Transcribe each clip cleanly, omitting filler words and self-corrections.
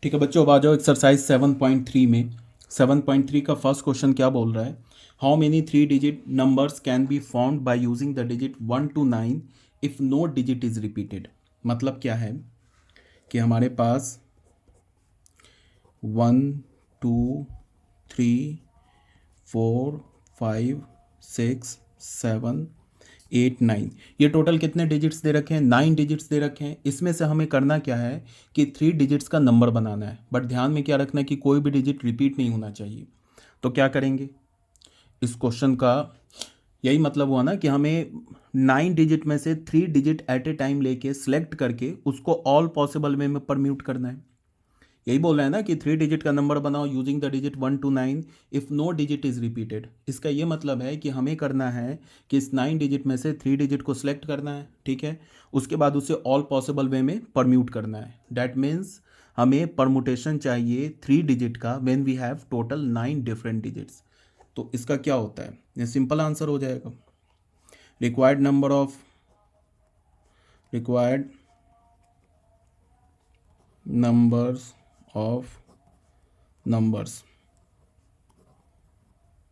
ठीक है बच्चों, अब आ जाओ एक्सरसाइज 7.3 में। 7.3 का फर्स्ट क्वेश्चन क्या बोल रहा है? How many 3 digit numbers can be found by using the digit 1 to 9 if no digit is repeated. मतलब क्या है कि हमारे पास 1 2 3 4 5 6 7 8 9, ये टोटल कितने डिजिट्स दे रखे हैं? 9 डिजिट्स दे रखे हैं। इसमें से हमें करना क्या है कि 3 डिजिट्स का नंबर बनाना है, बट ध्यान में क्या रखना है कि कोई भी डिजिट रिपीट नहीं होना चाहिए। तो क्या करेंगे इस क्वेश्चन का? यही मतलब हुआ ना कि हमें 9 डिजिट में से 3 डिजिट एट ए टाइम लेके सिलेक्ट करके उसको ऑल पॉसिबल वे में परम्यूट करना है। यही बोल रहा है ना कि 3 डिजिट का नंबर बनाओ using the digit 1 to 9 if no digit is repeated. इसका ये मतलब है कि हमें करना है कि इस 9 डिजिट में से 3 डिजिट को सिलेक्ट करना है, ठीक है। उसके बाद उसे ऑल पॉसिबल वे में परम्यूट करना है। डैट मीन्स हमें परमुटेशन चाहिए 3 डिजिट का when we have total 9 different digits. तो इसका क्या होता है? ये सिंपल आंसर हो जाएगा। रिक्वायर्ड नंबर्स ऑफ नंबर्स,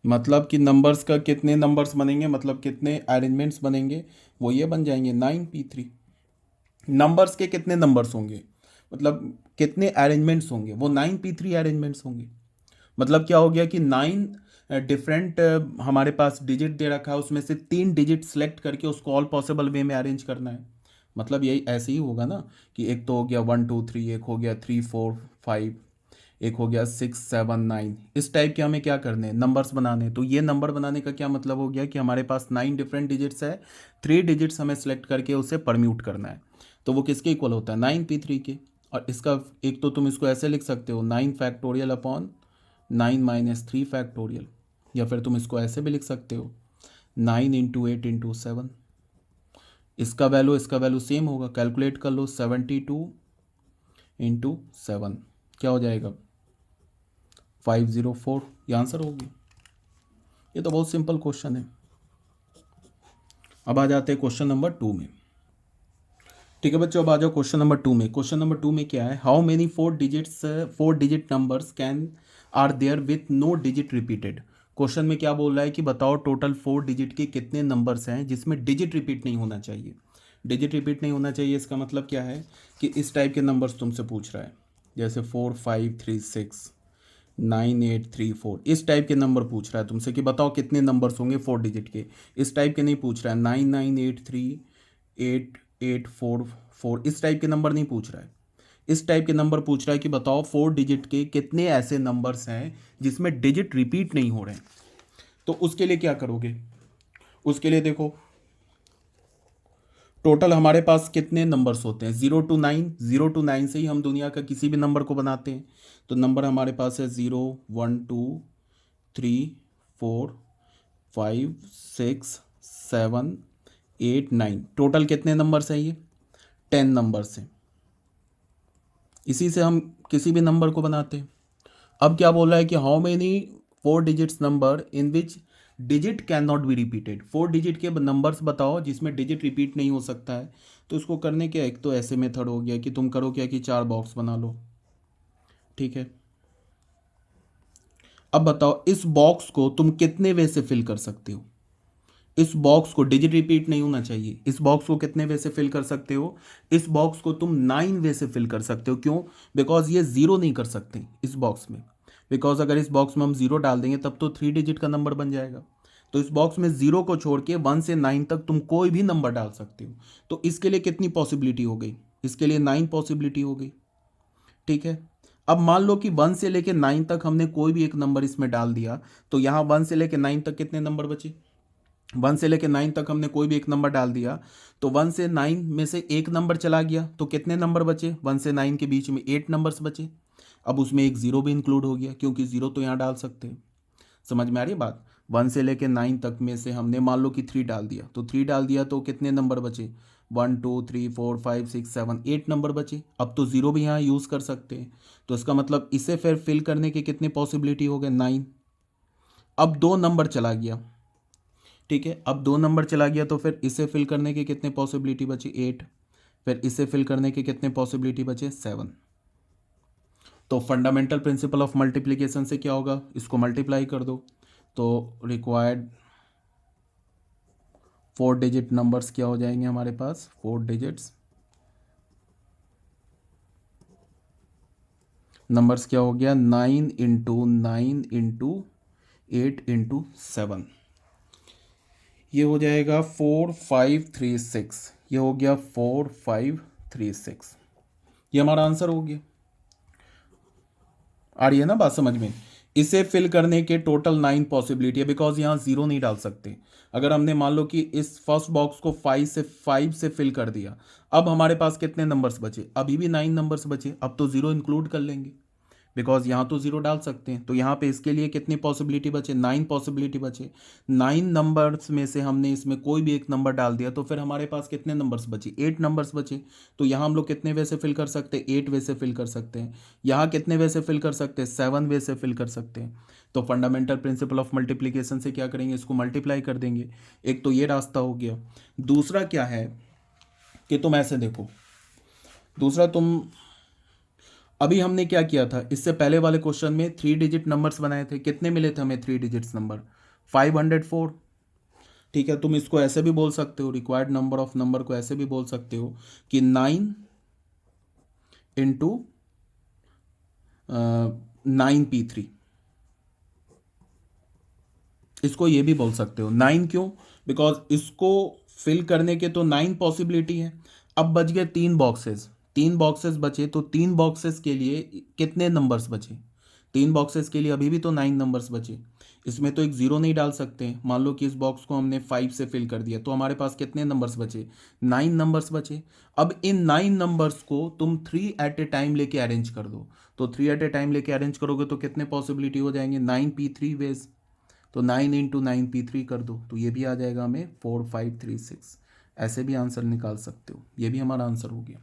मतलब कि नंबर्स का कितने नंबर्स बनेंगे, मतलब कितने अरेंजमेंट्स बनेंगे, वो ये बन जाएंगे 9p3। नंबर्स के कितने नंबर्स होंगे, मतलब कितने अरेंजमेंट्स होंगे, वो 9p3 अरेंजमेंट्स होंगे। मतलब क्या हो गया कि 9 डिफरेंट हमारे पास डिजिट दे रखा है, उसमें से 3 डिजिट सेलेक्ट करके उसको ऑल पॉसिबल वे में अरेंज करना है। मतलब यही ऐसे ही होगा ना कि एक तो हो गया 1 2 3, एक हो गया 3 4 5, एक हो गया 6 7 9। इस टाइप के हमें क्या करने हैं? नंबर्स बनाने हैं। तो ये नंबर बनाने का क्या मतलब हो गया कि हमारे पास 9 डिफरेंट डिजिट्स है, 3 डिजिट्स हमें सेलेक्ट करके उसे परम्यूट करना है। तो वो किसके इक्वल होता है? 9p3 के। और इसका एक तो तुम इसको ऐसे लिख सकते हो 9 फैक्टोरियल अपॉन 9 - 3 फैक्टोरियल, या फिर तुम इसको ऐसे भी लिख सकते हो 9 × 8 × 7। इसका वैल्यू सेम होगा, कैलकुलेट कर लो 72 × 7 क्या हो जाएगा? 504। ये आंसर होगी। ये तो बहुत सिंपल क्वेश्चन है। अब आ जाते हैं क्वेश्चन नंबर 2 में। ठीक है बच्चों, अब आ जाओ क्वेश्चन नंबर 2 में। क्वेश्चन नंबर 2 में क्या है? How many 4 digit numbers can are there with no digit repeated. Question में क्या बोल रहा है कि बताओ टोटल 4 डिजिट के कितने नंबर्स हैं जिसमें डिजिट रिपीट नहीं होना चाहिए। डिजिट रिपीट नहीं होना चाहिए, इसका मतलब क्या है कि इस टाइप के नंबर्स तुमसे पूछ रहा है, जैसे 4 5 3 6 9 8 3 4, इस टाइप के नंबर पूछ रहा है तुमसे कि बताओ कितने नंबर्स होंगे 4 डिजिट के। इस टाइप के नहीं पूछ रहा है 9983 8844, इस टाइप के नंबर नहीं पूछ रहा है। इस टाइप के नंबर पूछ रहा है कि बताओ 4 डिजिट के कितने ऐसे नंबर्स हैं जिसमें डिजिट रिपीट नहीं हो रहे हैं। तो उसके लिए क्या करोगे? उसके लिए देखो टोटल हमारे पास कितने नंबर्स होते हैं? 0 to 9। 0 to 9 से ही हम दुनिया का किसी भी नंबर को बनाते हैं। तो नंबर हमारे पास है 0 1 2 3 4 5 6 7 8 9। टोटल कितने नंबर्स हैं? ये 10 नंबर्स हैं। इसी से हम किसी भी नंबर को बनाते हैं। अब क्या बोल रहा है कि how many 4 digits number in which digit can not be repeated. 4 digit के नंबर्स बताओ जिसमें डिजिट रिपीट नहीं हो सकता है। तो इसको करने के एक तो ऐसे मेथड हो गया कि तुम करो क्या कि 4 बॉक्स बना लो, ठीक है। अब बताओ इस बॉक्स को तुम कितने वे से फिल कर सकते हो? इस बॉक्स को डिजिट रिपीट नहीं होना चाहिए, इस बॉक्स को कितने वे से फिल कर सकते हो? इस बॉक्स को तुम 9 वे से फिल कर सकते हो। क्यों? बिकॉज ये जीरो नहीं कर सकते इस बॉक्स में। बिकॉज अगर इस बॉक्स में हम जीरो डाल देंगे तब तो 3 डिजिट का नंबर बन जाएगा। तो इस बॉक्स में जीरो को छोड़ के 1 से 9 तक तुम कोई भी नंबर डाल सकते हो। तो इसके लिए कितनी पॉसिबिलिटी हो गई? इसके लिए 9 पॉसिबिलिटी हो गई, ठीक है। अब मान लो कि 1 से लेके 9 तक हमने कोई भी एक नंबर इसमें डाल दिया, तो यहाँ 1 से लेके 9 तक कितने नंबर बचे? 1 से लेके 9 तक हमने कोई भी एक नंबर डाल दिया, तो 1 से 9 में से एक नंबर चला गया, तो कितने नंबर बचे? 1 से 9 के बीच में 8 नंबर्स बचे। अब उसमें एक जीरो भी इंक्लूड हो गया, क्योंकि जीरो तो यहाँ डाल सकते हैं। समझ में आ रही है बात? 1 से लेके 9 तक में से हमने मान लो कि 3 डाल दिया, तो 3 डाल दिया तो कितने नंबर बचे? 1 2 3 4 5 6 7 8 नंबर बचे। अब तो जीरो भी यहाँ यूज़ कर सकते हैं। तो इसका मतलब इसे फिर फिल करने के कितने पॉसिबिलिटी हो गए? 9। अब 2 नंबर चला गया, ठीक है। अब 2 नंबर चला गया तो फिर इसे फिल करने की कितने पॉसिबिलिटी बची? 8। फिर इसे फिल करने के कितने पॉसिबिलिटी बचे? 7। तो फंडामेंटल प्रिंसिपल ऑफ मल्टीप्लिकेशन से क्या होगा, इसको मल्टीप्लाई कर दो, तो रिक्वायर्ड 4 डिजिट नंबर्स क्या हो जाएंगे हमारे पास, 4 डिजिट्स नंबर्स क्या हो गया, 9 × 9 × 8 × 7, ये हो जाएगा 4536, ये हो गया 4536, ये हमारा आंसर हो गया। आ रही है ना बात समझ में। इसे फिल करने के टोटल 9 पॉसिबिलिटी है, बिकॉज यहाँ 0 नहीं डाल सकते। अगर हमने मान लो कि इस फर्स्ट बॉक्स को 5 से फिल कर दिया, अब हमारे पास कितने नंबर्स बचे, अभी भी 9 नंबर्स बचे, अब तो 0 इंक्लूड कर लेंगे, बिकॉज यहाँ तो 0 डाल सकते हैं। तो यहाँ पे इसके लिए कितनी पॉसिबिलिटी बचे, 9 पॉसिबिलिटी बचे। 9 नंबर्स में से हमने इसमें कोई भी एक नंबर डाल दिया, तो फिर हमारे पास कितने नंबर्स बचे, 8 नंबर्स बचे। तो यहाँ हम लोग कितने वे से फिल कर सकते हैं, 8 वे से फिल कर सकते हैं। यहाँ कितने वे से फिल कर सकते हैं, 7 वे से फिल कर सकते हैं। तो फंडामेंटल प्रिंसिपल ऑफ मल्टीप्लीकेशन से क्या करेंगे, इसको मल्टीप्लाई कर देंगे। एक तो ये रास्ता हो गया। दूसरा क्या है कि तुम ऐसे देखो, दूसरा तुम अभी हमने क्या किया था, इससे पहले वाले क्वेश्चन में 3 डिजिट नंबर्स बनाए थे, कितने मिले थे हमें 3 डिजिट्स नंबर, 504। ठीक है, तुम इसको ऐसे भी बोल सकते हो, रिक्वायर्ड नंबर ऑफ नंबर को ऐसे भी बोल सकते हो कि 9 × 9p3, इसको ये भी बोल सकते हो। 9 क्यों, बिकॉज इसको फिल करने के तो 9 पॉसिबिलिटी है। अब बच गए 3 बॉक्सेस, 3 बॉक्सेस बचे, तो 3 बॉक्सेस के लिए कितने नंबर्स बचे, 3 बॉक्सेस के लिए अभी भी तो 9 नंबर्स बचे। इसमें तो एक 0 नहीं डाल सकते। मान लो कि इस बॉक्स को हमने 5 से फिल कर दिया, तो हमारे पास कितने नंबर्स बचे, 9 नंबर्स बचे। अब इन 9 नंबर्स को तुम 3 एट ए टाइम लेके अरेंज कर दो, तो 3 एट ए टाइम लेके अरेंज करोगे तो कितने पॉसिबिलिटी हो जाएंगे, 9p3 वेज। तो 9 × 9p3 कर दो, तो ये भी आ जाएगा हमें 4536। ऐसे भी आंसर निकाल सकते हो, ये भी हमारा आंसर हो गया।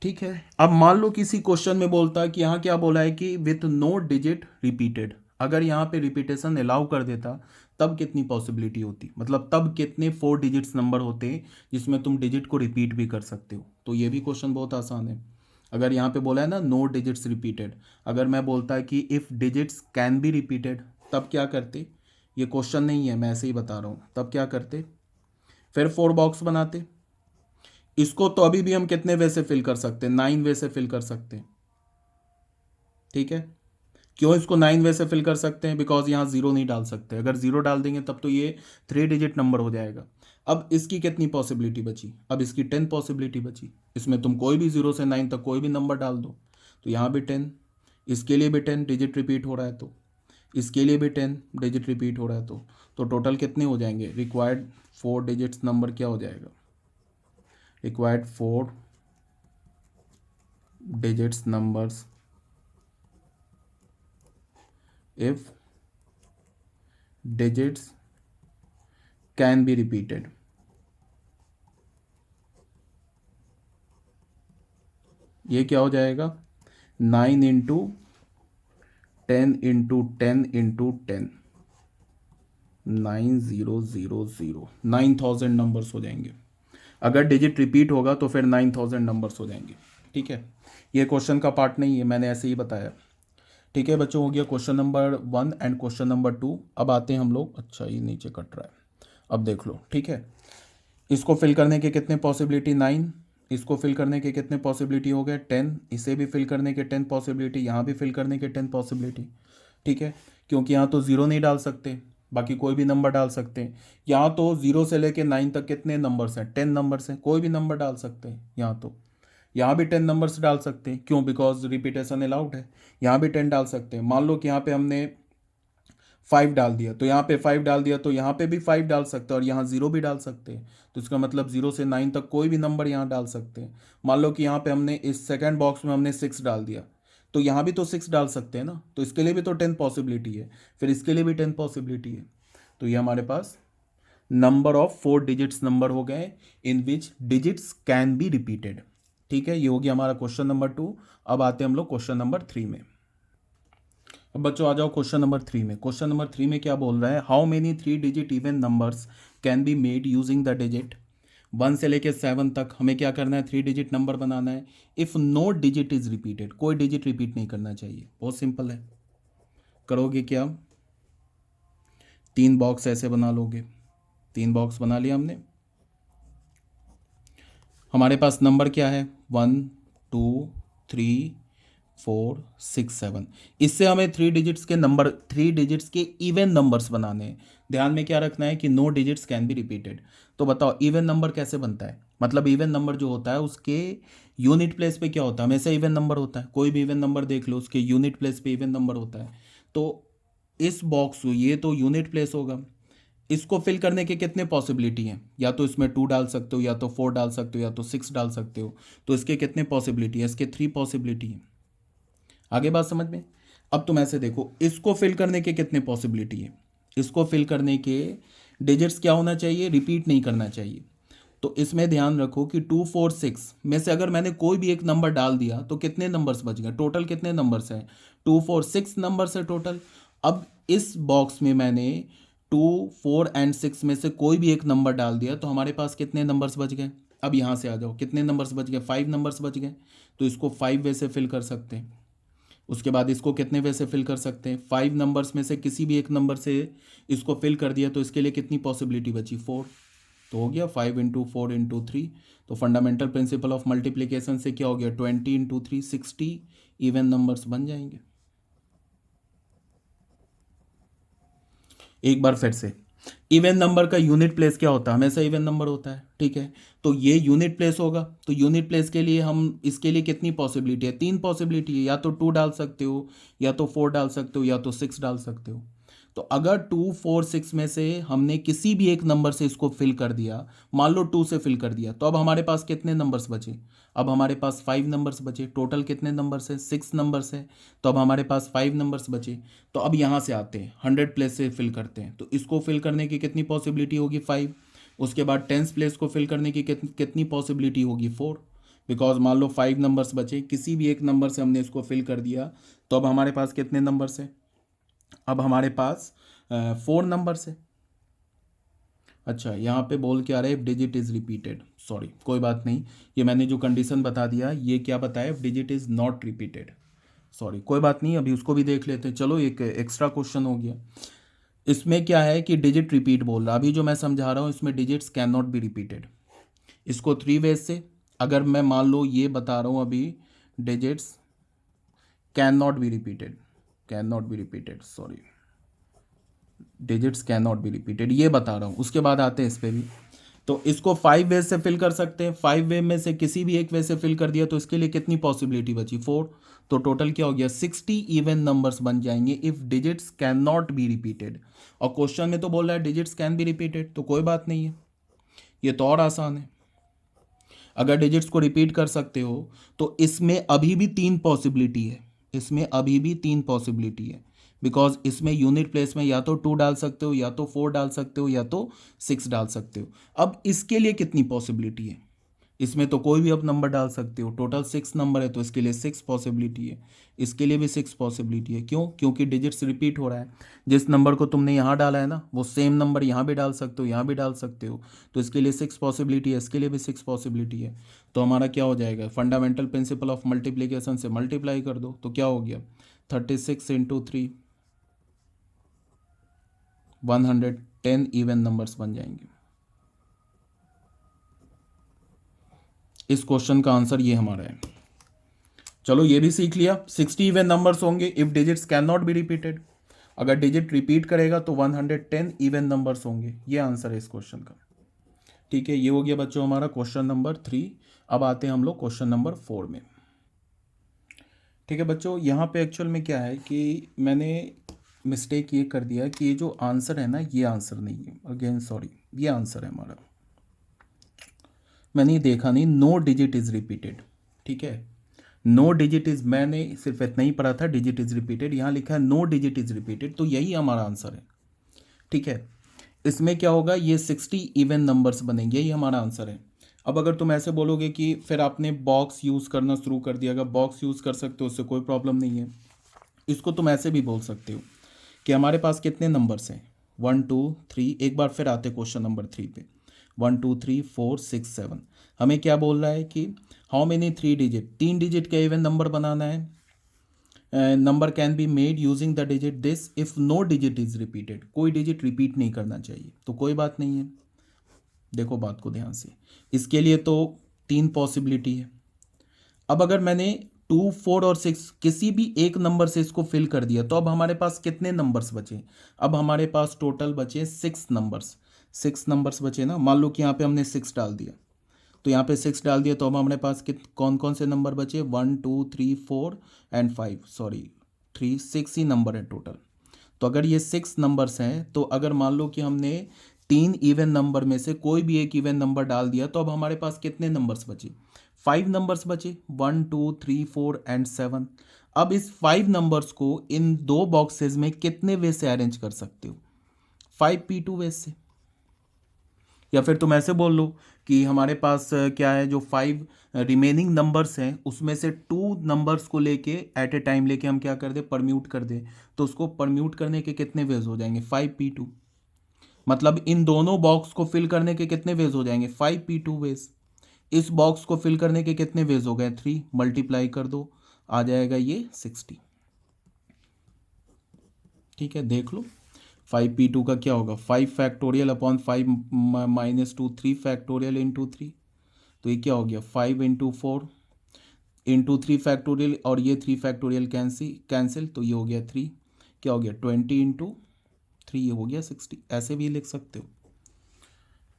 ठीक है, अब मान लो किसी क्वेश्चन में बोलता है कि यहाँ क्या बोला है कि विथ नो डिजिट रिपीटेड, अगर यहाँ पे रिपीटेशन अलाउ कर देता तब कितनी पॉसिबिलिटी होती, मतलब तब कितने 4 डिजिट्स नंबर होते जिसमें तुम डिजिट को रिपीट भी कर सकते हो। तो ये भी क्वेश्चन बहुत आसान है। अगर यहाँ पे बोला है ना नो डिजिट्स रिपीटेड, अगर मैं बोलता है कि if digits can be repeated, तब क्या करते, ये क्वेश्चन नहीं है, मैं ऐसे ही बता रहा हूँ, तब क्या करते, फिर 4 बॉक्स बनाते। इसको तो अभी भी हम कितने वे से फिल कर सकते हैं, 9 वे से फिल कर सकते हैं। ठीक है, क्यों इसको 9 वे से फिल कर सकते हैं, बिकॉज यहाँ 0 नहीं डाल सकते। अगर 0 डाल देंगे तब तो ये 3 डिजिट नंबर हो जाएगा। अब इसकी कितनी पॉसिबिलिटी बची, अब इसकी 10 पॉसिबिलिटी बची। इसमें तुम कोई भी 0 से 9 तक कोई भी नंबर डाल दो, तो यहाँ भी 10, इसके लिए भी 10 डिजिट रिपीट हो रहा है, तो इसके लिए भी 10 डिजिट रिपीट हो रहा है, तो टोटल कितने हो जाएंगे, रिक्वायर्ड 4 डिजिट्स नंबर क्या हो जाएगा, required 4 digits numbers if digits can be repeated। ये क्या हो जाएगा, 9 × 10 × 10 × 10, 9000, 9000 नंबर्स हो जाएंगे। अगर डिजिट रिपीट होगा तो फिर 9000 नंबर्स हो जाएंगे। ठीक है, ये क्वेश्चन का पार्ट नहीं है, मैंने ऐसे ही बताया। ठीक है बच्चों, हो गया question number 1 and question number 2। अब आते हैं हम लोग, अच्छा ये नीचे कट रहा है, अब देख लो। ठीक है, इसको फिल करने के कितने पॉसिबिलिटी, 9, इसको फिल करने के कितने पॉसिबिलिटी हो गए, 10, इसे भी फिल करने के 10 पॉसिबिलिटी, यहाँ भी फिल करने के 10 पॉसिबिलिटी। ठीक है, क्योंकि यहाँ तो 0 नहीं डाल सकते, बाकी कोई भी नंबर डाल सकते हैं। यहाँ तो 0 से लेके 9 तक कितने नंबर्स हैं, 10 नंबर्स हैं, कोई भी नंबर डाल सकते हैं। यहाँ तो यहाँ भी 10 नंबर्स डाल सकते हैं, क्यों, बिकॉज रिपीटेशन अलाउड है। यहाँ भी 10 डाल सकते हैं। मान लो कि यहाँ पे हमने 5 डाल दिया, तो यहाँ पे 5 डाल दिया, तो यहाँ पे भी 5 डाल सकते हैं, और यहाँ 0 भी डाल सकते हैं। तो इसका मतलब 0 से 9 तक कोई भी नंबर यहाँ डाल सकते हैं। मान लो कि यहाँ पे हमने इस सेकंड बॉक्स में हमने 6 डाल दिया, तो यहाँ भी तो 6 डाल सकते हैं ना, तो इसके लिए भी तो 10 पॉसिबिलिटी है, फिर इसके लिए भी 10 पॉसिबिलिटी है। तो ये हमारे पास नंबर ऑफ 4 डिजिट्स नंबर हो गए इन विच डिजिट्स कैन बी रिपीटेड। ठीक है, ये हो गया हमारा क्वेश्चन नंबर 2। अब आते हैं हम लोग क्वेश्चन नंबर 3 में। अब बच्चों आ जाओ क्वेश्चन नंबर 3 में। क्वेश्चन नंबर 3 में क्या बोल रहा है, how many 3 digit even numbers can be made using the digit 1 से लेके 7 तक हमें क्या करना है, 3 डिजिट नंबर बनाना है। If no digit is repeated, कोई डिजिट रिपीट नहीं करना चाहिए। बहुत सिंपल है। करोगे क्या, 3 बॉक्स ऐसे बना लोगे। 3 बॉक्स बना लिया हमने। हमारे पास नंबर क्या है, 1 2 3 4 6 7। इससे हमें 3 डिजिट्स के नंबर, 3 डिजिट्स के इवन नंबर्स बनाने हैं। ध्यान में क्या रखना है कि no digits can be repeated. तो बताओ इवन नंबर कैसे बनता है, मतलब इवन नंबर जो होता है उसके यूनिट प्लेस पे क्या होता है, हमेशा इवन नंबर होता है। कोई भी इवन नंबर देख लो, उसके यूनिट प्लेस पे इवन नंबर होता है। तो इस बॉक्स, ये तो यूनिट प्लेस होगा, इसको फिल करने के कितने पॉसिबिलिटी हैं, या तो इसमें 2 डाल सकते हो, या तो 4 डाल सकते हो, या तो 6 डाल सकते हो। तो इसके कितने पॉसिबिलिटी है, इसके 3 पॉसिबिलिटी हैं। आगे बात समझ में। अब तुम ऐसे देखो, इसको फिल करने के कितने पॉसिबिलिटी है, इसको फिल करने के डिजिट्स क्या होना चाहिए, रिपीट नहीं करना चाहिए। तो इसमें ध्यान रखो कि 2 4 6 में से अगर मैंने कोई भी एक नंबर डाल दिया तो कितने नंबर्स बच गए, टोटल कितने नंबर्स हैं, 2 4 6 नंबर्स है टोटल। अब इस बॉक्स में मैंने 2 4 एंड 6 में से कोई भी एक नंबर डाल दिया तो हमारे पास कितने नंबर्स बच गए। अब यहाँ से आ जाओ, कितने नंबर्स बच गए, 5 नंबर्स बच गए। तो इसको 5 वे से फिल कर सकते हैं। उसके बाद इसको कितने वे से फिल कर सकते हैं, 5 नंबर्स में से किसी भी एक नंबर से इसको फिल कर दिया तो इसके लिए कितनी पॉसिबिलिटी बची, 4। तो हो गया 5 इंटू 4 इंटू 3। तो फंडामेंटल प्रिंसिपल ऑफ मल्टीप्लिकेशन से क्या हो गया, 20 इंटू 3 60 इवन नंबर्स बन जाएंगे। एक बार फिर से, इवन नंबर का यूनिट प्लेस क्या होता है, हमेशा इवन नंबर होता है, ठीक है। तो ये यूनिट प्लेस होगा, तो यूनिट प्लेस के लिए हम, इसके लिए कितनी पॉसिबिलिटी है, 3 पॉसिबिलिटी है। या तो 2 डाल सकते हो, या तो 4 डाल सकते हो, या तो 6 डाल सकते हो। तो अगर 2 4 6 में से हमने किसी भी एक नंबर से इसको फिल कर दिया, मान लो 2 से फिल कर दिया, तो अब हमारे पास कितने नंबर्स बचे, अब हमारे पास 5 नंबर्स बचे। टोटल कितने नंबर्स है, 6 नंबर्स है। तो अब हमारे पास 5 नंबर्स बचे। तो अब यहाँ से आते हैं, 100 प्लेस से फिल करते हैं। तो इसको फिल करने की कितनी पॉसिबिलिटी होगी, 5। उसके बाद 10th प्लेस को फिल करने की कितनी पॉसिबिलिटी होगी, 4। बिकॉज मान लो 5 नंबर्स बचे, किसी भी एक नंबर से हमने इसको फिल कर दिया, तो अब हमारे पास कितने नंबर्स हैं, अब हमारे पास 4 नंबर्स है। अच्छा, यहाँ पे बोल के आ रहा है if digit is repeated, sorry कोई बात नहीं, ये मैंने जो कंडीशन बता दिया ये क्या बताया, if digit is not repeated, sorry कोई बात नहीं, अभी उसको भी देख लेते हैं। चलो एक एक्स्ट्रा क्वेश्चन हो गया। इसमें क्या है कि डिजिट रिपीट बोल रहा, अभी जो मैं समझा रहा हूँ इसमें digits can not be repeated. इसको 3 वेज से, अगर मैं मान लो ये बता रहा हूँ अभी, digits can not be repeated, can not be repeated, sorry digits can not be repeated, ये बता रहा हूँ। उसके बाद आते हैं इस पे भी। तो इसको 5 वे से फिल कर सकते हैं, 5 वे में से किसी भी एक वे से फिल कर दिया तो इसके लिए कितनी पॉसिबिलिटी बची, 4। तो टोटल क्या हो गया, 60 इवन नंबर्स बन जाएंगे if digits can not be repeated. और क्वेश्चन में तो बोल रहा है डिजिट्स कैन बी रिपीटेड, तो कोई बात नहीं है, ये तो और आसान है। अगर डिजिट्स को रिपीट कर सकते हो तो इसमें अभी भी 3 पॉसिबिलिटी है, इसमें अभी भी 3 पॉसिबिलिटी है। बिकॉज इसमें यूनिट प्लेस में या तो 2 डाल सकते हो, या तो 4 डाल सकते हो, या तो 6 डाल सकते हो। अब इसके लिए कितनी पॉसिबिलिटी है, इसमें तो कोई भी अब नंबर डाल सकते हो। टोटल 6 नंबर है तो इसके लिए 6 पॉसिबिलिटी है, इसके लिए भी 6 पॉसिबिलिटी है। क्यों, क्योंकि डिजिट्स रिपीट हो रहा है। जिस नंबर को तुमने यहाँ डाला है ना, वो सेम नंबर यहाँ भी डाल सकते हो, यहाँ भी डाल सकते हो। तो इसके लिए 6 पॉसिबिलिटी है, इसके लिए भी 6 पॉसिबिलिटी है। तो हमारा क्या हो जाएगा, फंडामेंटल प्रिंसिपल ऑफ मल्टीप्लीकेशन से मल्टीप्लाई कर दो, तो क्या हो गया, 36 इंटू 3, 110 इवन नंबर्स बन जाएंगे। इस क्वेश्चन का आंसर ये हमारा है। चलो ये भी सीख लिया, 60 इवन नंबर्स होंगे if digits can not be repeated. अगर डिजिट रिपीट करेगा तो 110 इवन नंबर्स होंगे, ये आंसर है इस क्वेश्चन का। ठीक है, ये हो गया बच्चों हमारा क्वेश्चन नंबर 3। अब आते हैं हम लोग क्वेश्चन नंबर 4 में। ठीक है बच्चों, यहाँ पे एक्चुअल में क्या है कि मैंने मिस्टेक ये कर दिया कि ये जो आंसर है ना, ये आंसर नहीं है, अगेन सॉरी, ये आंसर है हमारा, मैंने ये देखा नहीं, नो डिजिट इज रिपीटेड। ठीक है, नो डिजिट इज, मैंने सिर्फ इतना ही पढ़ा था डिजिट इज रिपीटेड, यहाँ लिखा है नो डिजिट इज रिपीटेड, तो यही हमारा आंसर है। ठीक है, इसमें क्या होगा, ये 60 इवन नंबर्स बनेंगे, यही हमारा आंसर है। अब अगर तुम ऐसे बोलोगे कि फिर आपने बॉक्स यूज़ करना शुरू कर दिया, अगर बॉक्स यूज़ कर सकते हो उससे कोई प्रॉब्लम नहीं है। इसको तुम ऐसे भी बोल सकते हो कि हमारे पास कितने नंबर्स हैं, 1 2 3, एक बार फिर आते क्वेश्चन नंबर 3 पे। 1 2 3 4 6 7। हमें क्या बोल रहा है कि हाउ मेनी 3 डिजिट, 3 डिजिट का इवन नंबर बनाना है। Number can be made using the digit this if no digit is repeated, कोई डिजिट रिपीट नहीं करना चाहिए, तो कोई बात नहीं है। देखो बात को ध्यान से, इसके लिए तो 3 पॉसिबिलिटी है। अब अगर मैंने 2 4 और 6 किसी भी एक नंबर से इसको फिल कर दिया तो अब हमारे पास कितने नंबर्स बचे? अब हमारे पास टोटल बचे 6 नंबर्स। 6 नंबर्स बचे ना, मान लो कि यहाँ पे हमने 6 डाल दिया, तो यहाँ पे 6 डाल दिया, तो अब हमारे पास कौन कौन से नंबर बचे? 1 2 3 4 एंड 5, सॉरी 6 ही नंबर है टोटल। तो अगर ये 6 नंबर्स हैं, तो अगर मान लो कि हमने 3 इवन नंबर में से कोई भी एक इवन नंबर डाल दिया, तो अब हमारे पास कितने नंबर्स बचे? 5 नंबर्स बचे, 1 2 3 4 एंड 7। अब इस 5 नंबर्स को इन 2 बॉक्सेस में कितने वे से अरेंज कर सकते हो? 5p2 वे से। या फिर तुम ऐसे बोल लो कि हमारे पास क्या है, जो 5 रिमेनिंग नंबर्स हैं उसमें से 2 नंबर्स को लेके एट ए टाइम लेके हम क्या कर दे, परम्यूट कर दे। तो उसको परम्यूट करने के कितने वेज हो जाएंगे? 5p2। मतलब इन दोनों बॉक्स को फिल करने के कितने वेज हो जाएंगे? 5p2 veg. इस बॉक्स को फिल करने के कितने वेज हो गए? 3, मल्टीप्लाई कर दो, आ जाएगा ये 60। ठीक है, देख लो 5p2 का क्या होगा, 5 फैक्टोरियल अपॉन 5 - 2 3 फैक्टोरियल इंटू 3। तो ये क्या हो गया, 5 × 4 × 3 फैक्टोरियल, और ये 3 फैक्टोरियल कैंसिल, तो ये हो गया 3। क्या हो गया, 20 × 3, ये हो गया 60। ऐसे भी लिख सकते हो।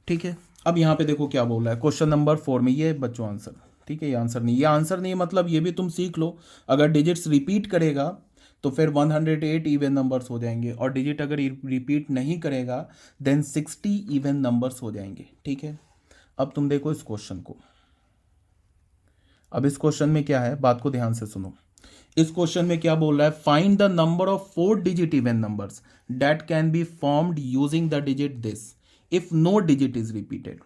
ठीक है, अब यहाँ पे देखो क्या बोल रहा है क्वेश्चन नंबर 4 में, ये बच्चों आंसर। ठीक है, ये आंसर नहीं, ये आंसर नहीं मतलब ये भी तुम सीख लो। अगर डिजिट्स रिपीट करेगा तो फिर 108 इवन नंबर्स हो जाएंगे, और डिजिट अगर रिपीट नहीं करेगा देन 60 इवन नंबर्स हो जाएंगे। ठीक है, अब तुम देखो इस क्वेश्चन को। अब इस क्वेश्चन में क्या है, बात को ध्यान से सुनो। इस क्वेश्चन में क्या बोल रहा है, find the number of 4 digit even numbers that can be formed using the digit this if no digit is repeated.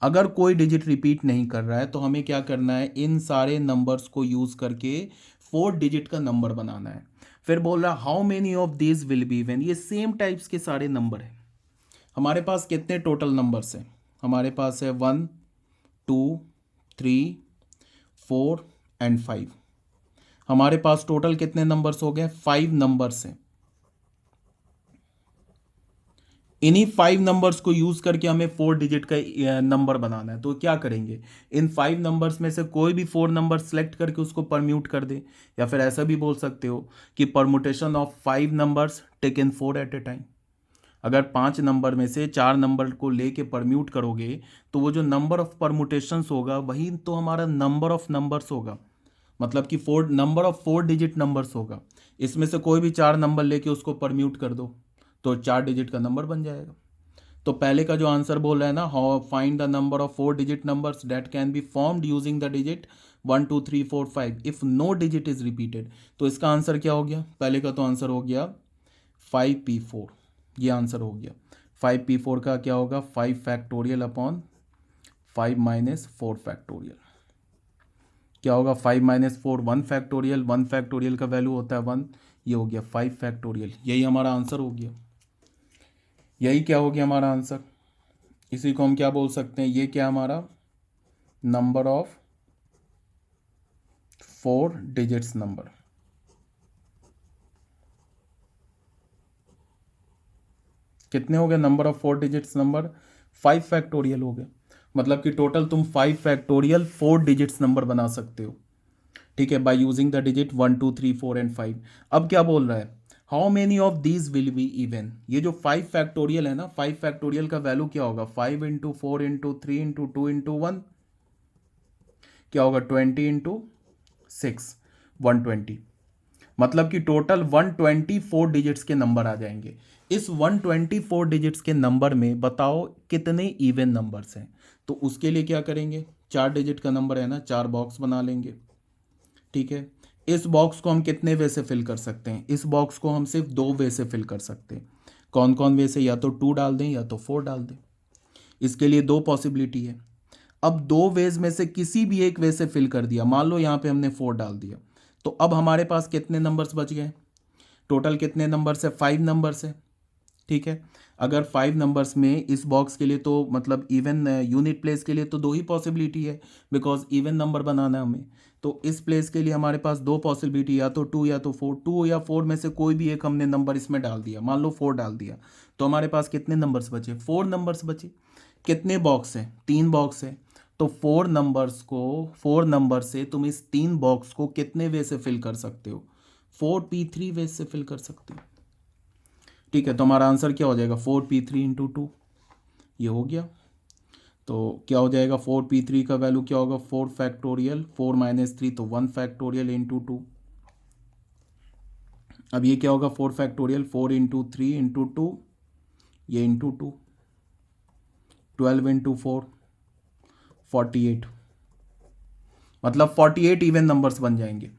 अगर कोई डिजिट रिपीट नहीं कर रहा है तो हमें क्या करना है, इन सारे नंबर्स को यूज करके 4 डिजिट का नंबर बनाना है। फिर बोल रहा है how many of these will be even, ये सेम टाइप्स के सारे नंबर हैं। हमारे पास कितने टोटल नंबर्स हैं? हमारे पास है 1 2 3 4 एंड 5। हमारे पास टोटल कितने नंबर्स हो गए? 5 नंबर्स हैं। इन्हीं 5 नंबर्स को यूज करके हमें 4 डिजिट का नंबर बनाना है। तो क्या करेंगे, इन 5 नंबर्स में से कोई भी 4 नंबर सेलेक्ट करके उसको परम्यूट कर दे, या फिर ऐसा भी बोल सकते हो कि permutation of 5 numbers taken 4 at a time. अगर 5 नंबर में से 4 नंबर को लेके परम्यूट करोगे तो वो जो नंबर ऑफ परमुटेशंस होगा वही तो हमारा नंबर ऑफ नंबर्स होगा। मतलब कि 4 डिजिट नंबर्स होगा। इसमें से कोई भी 4 नंबर लेके उसको परम्यूट कर दो तो 4 डिजिट का नंबर बन जाएगा। तो पहले का जो आंसर बोल रहा है ना, how find the number of 4 digit numbers that can be formed using the digit 1 2 3 4 5 if no digit is repeated. तो इसका आंसर क्या हो गया, पहले का तो आंसर हो गया 5p4, ये आंसर हो गया। 5p4 का क्या होगा, 5 फैक्टोरियल अपॉन 5 - 4 फैक्टोरियल। क्या होगा, 5 - 4 1 फैक्टोरियल, 1 फैक्टोरियल का वैल्यू होता है 1, ये हो गया 5 फैक्टोरियल। यही हमारा आंसर हो गया, यही क्या हो गया हमारा आंसर। इसी को हम क्या बोल सकते हैं, ये क्या हमारा नंबर ऑफ 4 डिजिट्स नंबर। कितने हो गए number of 4 digits number? 5 factorial हो गए। मतलब कि टोटल तुम 5 फैक्टोरियल 4 डिजिट्स नंबर बना सकते हो। ठीक है, bye using the digit 1 2 3 4 and 5। अब क्या बोल रहा है, how many of these will be even. ये जो 5 फैक्टोरियल है ना, 5 फैक्टोरियल का वैल्यू क्या होगा, 5 × 4 × 3 × 2 × 1, क्या होगा 20 × 6 120। मतलब कि टोटल 124 डिजिट्स के नंबर आ जाएंगे। इस 124 डिजिट्स के नंबर में बताओ कितने इवन नंबर्स हैं। तो उसके लिए क्या करेंगे, 4 डिजिट का नंबर है ना, 4 बॉक्स बना लेंगे। ठीक है, इस बॉक्स को हम कितने वे से फिल कर सकते हैं, इस बॉक्स को हम सिर्फ 2 वे से फिल कर सकते हैं। कौन कौन वे से, या तो 2 डाल दें या तो 4 डाल दें। इसके लिए 2 पॉसिबिलिटी है। अब 2 वेज में से किसी भी एक वे से फिल कर दिया, मान लो यहाँ पे हमने 4 डाल दिया, तो अब हमारे पास कितने नंबर्स बच गए, टोटल कितने नंबर्स है, 5 नंबर्स है। ठीक है। अगर 5 नंबर्स में इस बॉक्स के लिए तो मतलब इवन यूनिट प्लेस के लिए तो 2 ही पॉसिबिलिटी है, बिकॉज इवन नंबर बनाना है हमें। तो इस प्लेस के लिए हमारे पास 2 पॉसिबिलिटी, या तो 2 या तो 4। 2 या 4 में से कोई भी एक हमने नंबर इसमें डाल दिया, मान लो 4 डाल दिया, तो हमारे पास कितने नंबर्स बचे? 4 नंबर्स बचे। कितने बॉक्स हैं? 3 बॉक्स है। तो 4 नंबर्स को, 4 नंबर से तुम इस 3 बॉक्स को कितने वे से फिल कर सकते हो? 4p3 वे से फिल कर सकते हो। ठीक है, तो हमारा आंसर क्या हो जाएगा? 4p3 इंटू 2, ये हो गया। तो क्या हो जाएगा? 4p3 का वैल्यू क्या होगा? 4 फैक्टोरियल, 4 माइनस 3 तो 1 फैक्टोरियल इंटू 2। अब ये क्या होगा? 4 फैक्टोरियल, 4 इंटू 3 इंटू 2, ये इंटू 2, 12 इंटू 4, 48। मतलब 48 इवन नंबर्स बन जाएंगे।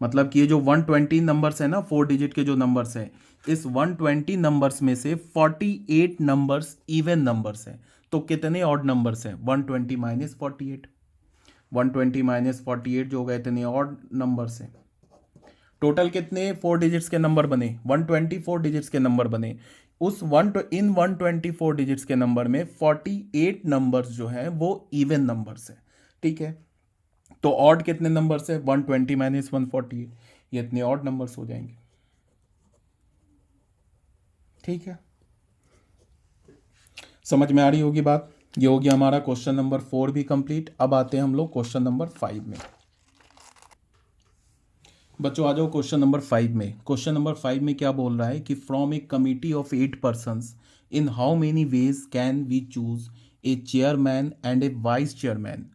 मतलब कि ये जो 120 नंबर्स है ना, 4 डिजिट के जो नंबर्स हैं, इस 120 नंबर्स में से 48 नंबर्स इवन नंबर्स हैं। तो कितने ऑड नंबर्स हैं? 120 माइनस 48, 120 माइनस 48 जो होगा, इतने ऑड नंबर्स हैं। टोटल कितने 4 डिजिट्स के नंबर बने? 124 डिजिट्स के नंबर बने। इन 124 डिजिट्स के नंबर में 48 नंबर्स जो हैं वो इवन नंबर्स हैं। ठीक है, तो ऑड कितने नंबर्स है? 120 माइनस 148, ये इतने ऑड नंबर्स हो जाएंगे। ठीक है, समझ में आ रही होगी बात। ये हो गया हमारा क्वेश्चन नंबर 4 भी कंप्लीट। अब आते हैं हम लोग क्वेश्चन नंबर 5 में। बच्चों आ जाओ क्वेश्चन नंबर 5 में। क्वेश्चन नंबर 5 में क्या बोल रहा है कि from a committee of 8 persons in how many ways can we choose a chairman and a vice chairman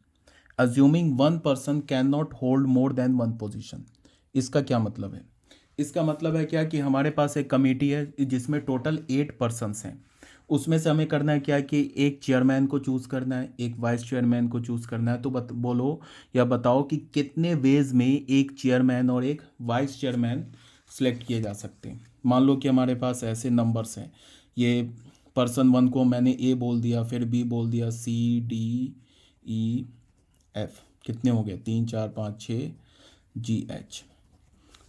assuming one person can not hold more than one position. इसका क्या मतलब है? इसका मतलब है क्या कि हमारे पास एक कमेटी है जिसमें टोटल 8 पर्सन्स हैं। उसमें से हमें करना है क्या कि एक चेयरमैन को चूज़ करना है, एक वाइस चेयरमैन को चूज़ करना है। तो बोलो या बताओ कि कितने वेज में एक चेयरमैन और एक वाइस चेयरमैन सेलेक्ट किए जा सकते हैं। मान लो कि हमारे पास ऐसे नंबर्स हैं, ये पर्सन 1 को मैंने ए बोल दिया, फिर बी बोल दिया, सी डी ई एफ, कितने हो गए? 3 4 5 6 जी एच।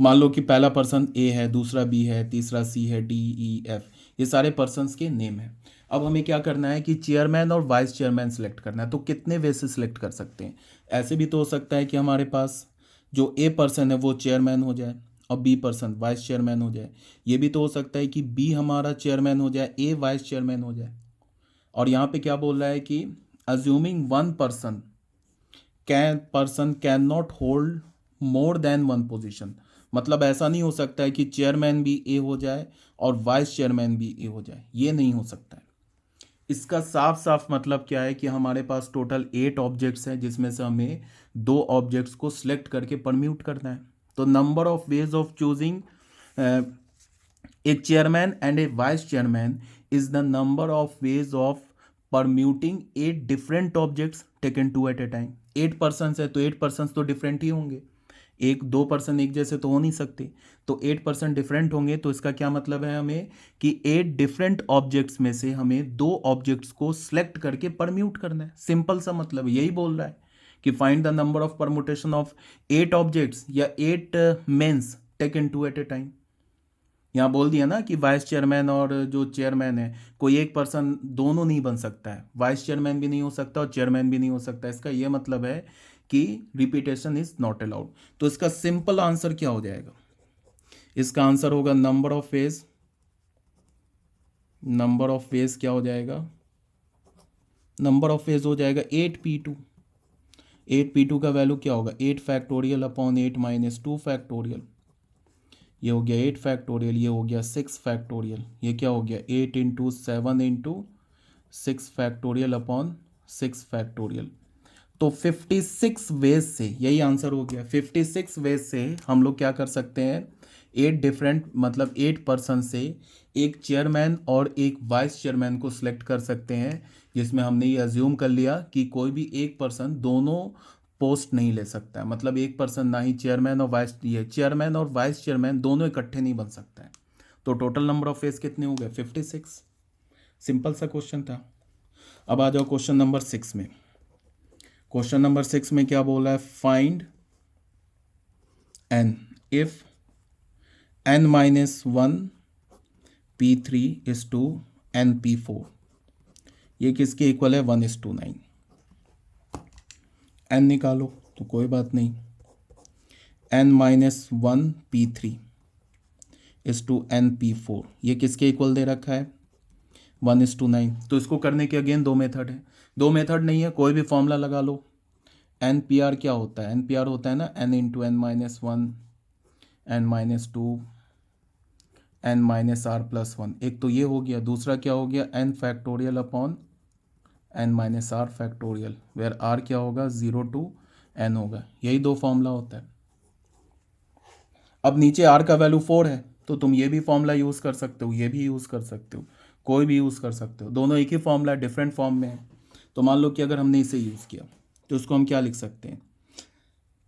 मान लो कि पहला पर्सन ए है, दूसरा बी है, तीसरा सी है, डी ई एफ, ये सारे पर्सन्स के नेम हैं। अब हमें क्या करना है कि चेयरमैन और वाइस चेयरमैन सेलेक्ट करना है। तो कितने वे से सिलेक्ट कर सकते हैं? ऐसे भी तो हो सकता है कि हमारे पास जो ए पर्सन है वो चेयरमैन हो जाए और बी पर्सन वाइस चेयरमैन हो जाए। ये भी तो हो सकता है कि बी हमारा चेयरमैन हो जाए, ए वाइस चेयरमैन हो जाए। और यहाँ पे क्या बोल रहा है कि assuming one can not hold more than one position. मतलब ऐसा नहीं हो सकता है कि चेयरमैन भी ए हो जाए और वाइस चेयरमैन भी ए हो जाए, ये नहीं हो सकता है। इसका साफ साफ मतलब क्या है कि हमारे पास टोटल 8 ऑब्जेक्ट्स हैं जिसमें से हमें 2 ऑब्जेक्ट्स को सिलेक्ट करके परम्यूट करना है। तो number of ways of choosing a chairman and a vice chairman is the number of ways of permuting 8 different objects taken 2 at a time. 8 person है तो 8 पर्सन तो डिफरेंट ही होंगे, एक 2 पर्सन एक जैसे तो हो नहीं सकते। तो 8% डिफरेंट होंगे। तो इसका क्या मतलब है हमें कि 8 डिफरेंट ऑब्जेक्ट्स में से हमें 2 ऑब्जेक्ट्स को सिलेक्ट करके परम्यूट करना है। सिंपल सा मतलब यही बोल रहा है कि find the number of permutation of 8 objects या 8 mens taken 2 at a time. यहाँ बोल दिया ना कि वाइस चेयरमैन और जो चेयरमैन है, कोई एक पर्सन दोनों नहीं बन सकता है, वाइस चेयरमैन भी नहीं हो सकता और चेयरमैन भी नहीं हो सकता। इसका ये मतलब है कि रिपीटेशन इज नॉट अलाउड। तो इसका सिंपल आंसर क्या हो जाएगा? इसका आंसर होगा number of phase. Number of phase क्या हो जाएगा? नंबर ऑफ फेज हो जाएगा 8p2। 8p2 का वैल्यू क्या होगा? 8 फैक्टोरियल अपॉन 8 माइनस 2 फैक्टोरियल। ये हो गया 8 फैक्टोरियल, ये हो गया 6 फैक्टोरियल। ये क्या हो गया? 8 into 7 into 6 factorial upon 6 factorial. तो 56 वेज से, यही आंसर हो गया। 56 वेज से हम लोग क्या कर सकते हैं? 8 डिफरेंट मतलब 8 पर्सन से एक चेयरमैन और एक वाइस चेयरमैन को सिलेक्ट कर सकते हैं, जिसमें हमने ये अज्यूम कर लिया कि कोई भी एक पर्सन दोनों पोस्ट नहीं ले सकता है। मतलब एक पर्सन ना ही चेयरमैन और चेयरमैन और वाइस चेयरमैन दोनों इकट्ठे नहीं बन सकता है। तो टोटल नंबर ऑफ फेज कितने हो गए? 56। सिंपल सा क्वेश्चन था। अब आ जाओ क्वेश्चन नंबर 6 में। क्वेश्चन नंबर 6 में क्या बोला है? Find N if n-1 N_P4, ये किसके इक्वल है 1:9। n निकालो तो कोई बात नहीं, N-1P3 ये किसके इक्वल दे रखा है 1:9। तो इसको करने के अगेन दो मेथड है, दो मेथड नहीं है, कोई भी फॉर्मूला लगा लो। NPR क्या होता है, NPR होता है ना n×n-1 n-2 n-r+1। एक तो ये हो गया, दूसरा क्या हो गया n⁻n-r⁻, वेयर r क्या होगा 0 to n होगा, यही दो फॉर्मूला होता है। अब नीचे r का वैल्यू 4 है तो तुम ये भी फॉर्मूला यूज़ कर सकते हो, ये भी यूज़ कर सकते हो, कोई भी यूज़ कर सकते हो, दोनों एक ही फॉर्मूला डिफरेंट फॉर्म में है। तो मान लो कि अगर हमने इसे यूज़ किया तो उसको हम क्या लिख सकते हैं,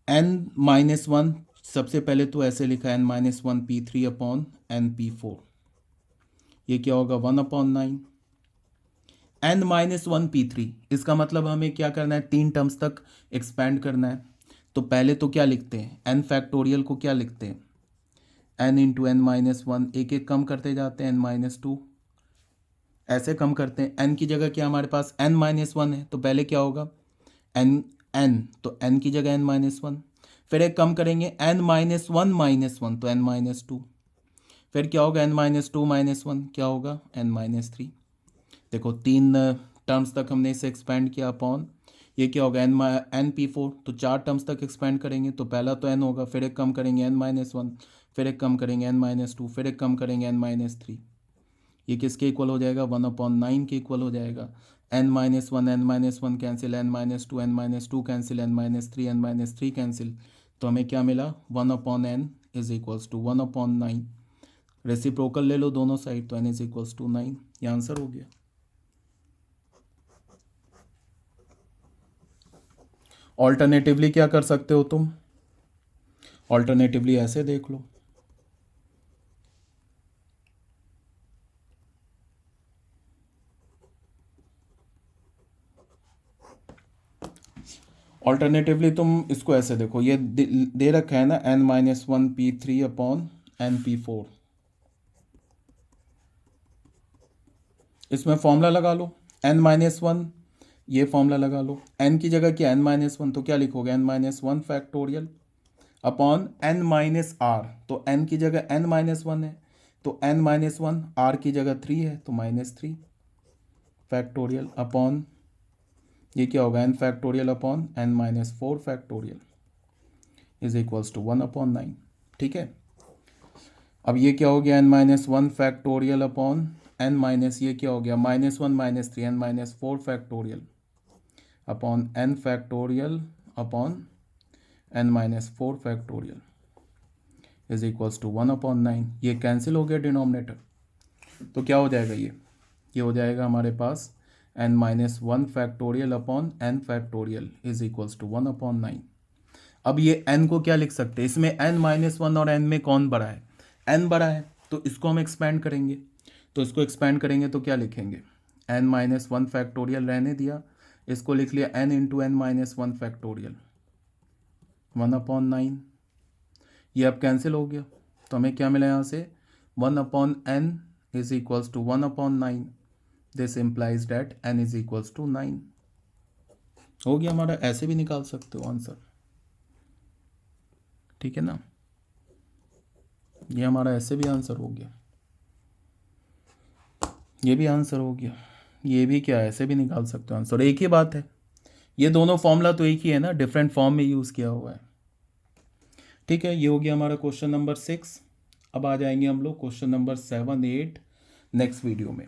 n-1 सबसे पहले तो ऐसे लिखा है n-1p3/np4, ये क्या होगा 1/9। n-1p3 इसका मतलब हमें क्या करना है, 3 टर्म्स तक एक्सपेंड करना है। तो पहले तो क्या लिखते हैं, n को क्या लिखते हैं n×n-1, एक एक कम करते जाते हैं n-2, ऐसे कम करते हैं। n की जगह क्या हमारे पास n-1 है, तो पहले क्या होगा n तो n की जगह n-1, फिर एक कम करेंगे n-1 तो n-2, फिर क्या होगा n-2 क्या होगा n-3। देखो 3 टर्म्स तक हमने इसे एक्सपेंड किया अपॉन, ये क्या होगा n_p4, तो 4 टर्म्स तक एक्सपेंड करेंगे तो पहला तो n होगा, फिर एक कम करेंगे n-1, फिर एक कम करेंगे n-2, फिर एक कम करेंगे n-3, ये किसके इक्वल हो जाएगा 1/9 के इक्वल हो जाएगा। n-1 cancel, n-2 cancel, n-3 cancel, तो हमें क्या मिला 1/n is equals to 1/9। Reciprocal ले लो दोनों साइड तो n इज इक्वल्स टू 9, ये आंसर हो गया। ऑल्टरनेटिवली क्या कर सकते हो तुम, ऑल्टरनेटिवली ऐसे देख लो, ऑल्टरनेटिवली तुम इसको ऐसे देखो, ये दे रखा है ना n-1p3/np4, इसमें फॉर्मूला लगा लो n-1, ये फॉर्मूला लगा लो, n की जगह क्या n-1 तो क्या लिखोगे n-1 अपॉन n-r, तो n की जगह n-1 है तो n-1, r की जगह 3 है तो -3 अपॉन ये क्या होगा n upon n-4 is equals to 1/9। ठीक है, अब ये क्या हो गया n-1 अपॉन n ये क्या हो गया -1 -3 n-4 upon n upon n-4 is equals to 1/9। ये कैंसिल हो गया डिनोमिनेटर, तो क्या हो जाएगा ये हो जाएगा हमारे पास n-1 upon n is equals to 1/9। अब ये n को क्या लिख सकते हैं, इसमें n-1 और n में कौन बड़ा है, n बड़ा है, तो इसको हम एक्सपेंड करेंगे, तो इसको एक्सपेंड करेंगे तो क्या लिखेंगे n-1 रहने दिया, इसको लिख लिया n×n-1 1/9, ये अब कैंसिल हो गया, तो हमें क्या मिला यहाँ से 1/n is equals to 1/9, this implies that n is equals to 9। हो गया हमारा, ऐसे भी निकाल सकते हो आंसर, ठीक है ना, ये हमारा ऐसे भी आंसर हो गया, ये भी आंसर हो गया, ये भी क्या ऐसे भी निकाल सकते हो आंसर, एक ही बात है, ये दोनों फॉर्मूला तो एक ही है ना, डिफरेंट फॉर्म में यूज़ किया हुआ है। ठीक है, ये हो गया हमारा क्वेश्चन नंबर 6। अब आ जाएंगे हम लोग क्वेश्चन नंबर 7, 8 नेक्स्ट वीडियो में।